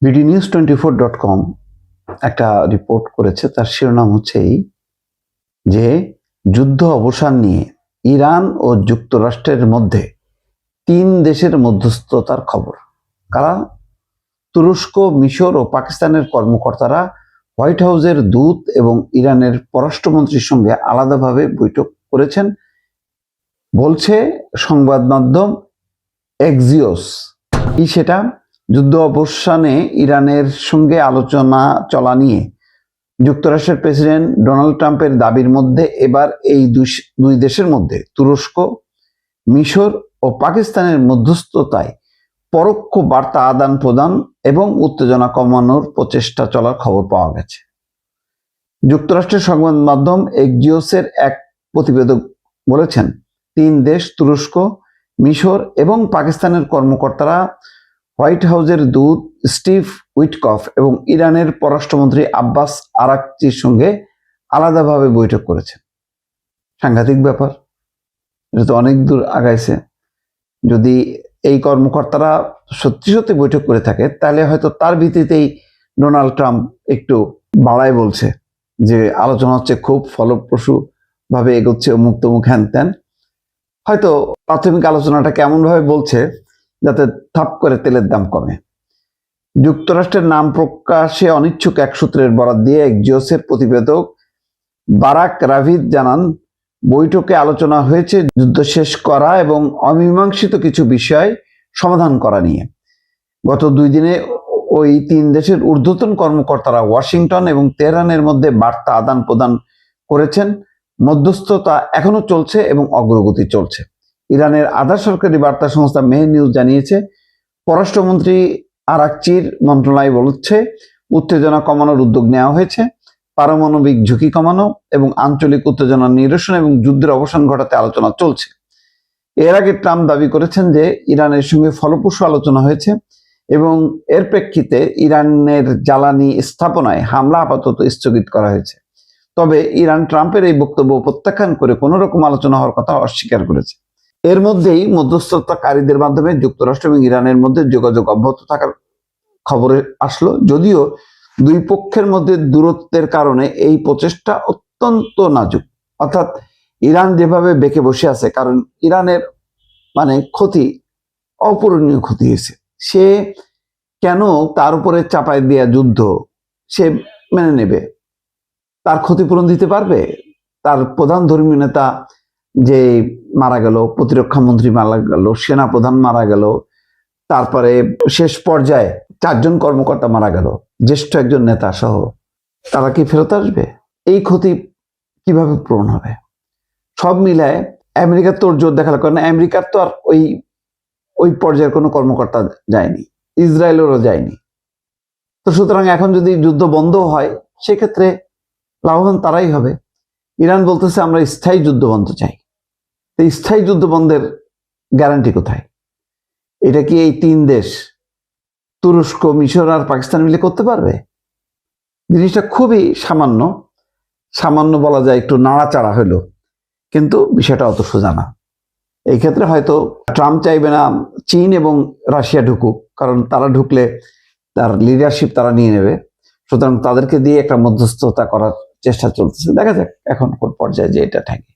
bdnews24.com একটা report করেছে, তার শিরোনাম হচ্ছে এই যে যুদ্ধ অবসান নিয়ে ইরান ও যুক্তরাষ্ট্রের মধ্যে 3 দেশের মধ্যস্থতার খবর। কারা? তুরস্ক, মিশর ও পাকিস্তানের কর্মকর্তারা হোয়াইট হাউসের দূত এবং ইরানের পররাষ্ট্রমন্ত্রীর সঙ্গে আলাদাভাবে বৈঠক করেছেন বলছে সংবাদ মাধ্যম এক্সিওস। কি সেটা? যুদ্ধ অবসানে ইরানের সঙ্গে আলোচনা চলা নিয়ে যুক্তরাষ্ট্রের প্রেসিডেন্ট ডোনাল্ড ট্রাম্পের দাবির মধ্যে এবার এই দুই দেশের মধ্যে তুরস্ক, মিশর ও পাকিস্তানের মধ্যস্থতায় পরোক্ষ বার্তা আদান প্রদান এবং উত্তেজনা কমানোর প্রচেষ্টা চলার খবর পাওয়া গেছে। যুক্তরাষ্ট্রের সংবাদ মাধ্যম এক্সিওসের এক প্রতিবেদক বলেছেন, 3 দেশ তুরস্ক, মিশর এবং পাকিস্তানের কর্মকর্তারা হোয়াইট হাউসের দূত স্টিভ উইটকফ এবং ইরানের পররাষ্ট্রমন্ত্রী আব্বাস আরাকচির সঙ্গে আলাদাভাবে বৈঠক করেছেন। সাংঘাতিক ব্যাপার, এটা তো অনেক দূর আগাইছে। যদি এই কর্মকর্তারা সত্যি সত্যি বৈঠক করে থাকে তাহলে হয়তো তার ভিত্তিতেই ডোনাল্ড ট্রাম্প একটু বাড়ায় বলছে যে আলোচনা হচ্ছে, খুব ফলপ্রসূ ভাবে এগোচ্ছে, অমুক তমুক হ্যান ত্যান। হয়তো প্রাথমিক আলোচনাটা কেমন ভাবে বলছে যাতে থাপ করে তেলের দাম কমে। যুক্তরাষ্ট্রের নাম প্রকাশে অনিচ্ছুক এক সূত্রের বরাত দিয়ে এক্সিওসের প্রতিবেদক বারাক রাভিদ জানান, বৈঠকে আলোচনা হয়েছে যুদ্ধ শেষ করা এবং অমীমাংসিত কিছু বিষয় সমাধান করা নিয়ে। গত 2 দিনে ওই 3 দেশের ঊর্ধ্বতন কর্মকর্তারা ওয়াশিংটন এবং তেহরানের মধ্যে বার্তা আদান প্রদান করেছেন। মধ্যস্থতা এখনো চলছে এবং অগ্রগতি চলছে। ইরানের আধা সরকারি বার্তা সংস্থা মেহের নিউজ জানিয়েছে, পররাষ্ট্রমন্ত্রী আরাকচির মন্ত্রণালয় বলছে, উত্তেজনা কমানোর উদ্যোগ নেওয়া হয়েছে, পারমাণবিক ঝুঁকি কমানো এবং আঞ্চলিক উত্তেজনা নিরসন এবং যুদ্ধের অবসান ঘটাতে আলোচনা চলছে। এর আগে ট্রাম্প দাবি করেছেন যে ইরানের সঙ্গে ফলপ্রসূ আলোচনা হয়েছে এবং এর প্রেক্ষিতে ইরানের জ্বালানি স্থাপনায় হামলা আপাতত স্থগিত করা হয়েছে। তবে ইরান ট্রাম্পের এই বক্তব্য প্রত্যাখ্যান করে কোনো রকম আলোচনা হওয়ার কথা অস্বীকার করেছে। এর মধ্যেই মধ্যস্থতাকারীদের মাধ্যমে যুক্তরাষ্ট্র এবং ইরানের মধ্যে যোগাযোগ অব্যাহত থাকার খবরে আসলো, যদিও দুই পক্ষের মধ্যে দূরত্বের কারণে এই প্রচেষ্টা অত্যন্ত নাজুক। অর্থাৎ ইরান যেভাবে বেঁকে বসে আছে, কারণ ইরানের ক্ষতি, অপূরণীয় ক্ষতি হয়েছে। সে কেন তার উপরে চাপায় দেয়া যুদ্ধ সে মেনে নেবে? তার ক্ষতিপূরণ দিতে পারবে? তার প্রধান ধর্মীয় নেতা যে মারা গেল, প্রতিরক্ষা মন্ত্রী মারা গেল, সেনা প্রধান মারা গেল, তারপরে শেষ পর্যায়ে 4 জন কর্মকর্তা মারা গেল, জ্যেষ্ঠ একজন নেতা সহ, তারা কি ফেরত আসবে? এই ক্ষতি কিভাবে পূরণ হবে? সব মিলায় আমেরিকার তোর জোর দেখালো, কারণ আমেরিকার তো আর ওই পর্যায়ের কোনো কর্মকর্তা যায়নি, ইসরায়েলেরও যায়নি। তো সুতরাং এখন যদি যুদ্ধ বন্ধ হয় সেক্ষেত্রে লাভবান তারাই হবে। ইরান বলতেছে আমরা স্থায়ী যুদ্ধ বন্ধ চাই। তো স্থায়ী যুদ্ধ বন্ধের গ্যারান্টি কোথায়? এটা কি এই 3 দেশ তুরস্ক, মিশর আর পাকিস্তান মিলে করতে পারবে? জিনিসটা খুবই সামান্য বলা যায়, একটু নাড়াচাড়া হলো, কিন্তু বিষয়টা অত সোজা না। এই ক্ষেত্রে হয়তো ট্রাম্প চাইবে না চীন এবং রাশিয়া ঢুকুক, কারণ তারা ঢুকলে তার লিডারশিপ তারা নিয়ে নেবে। সুতরাং তাদেরকে দিয়ে একটা মধ্যস্থতা করার চেষ্টা চলতেছে। দেখা যাক এখন কোন পর্যায়ে যে এটা থাকে।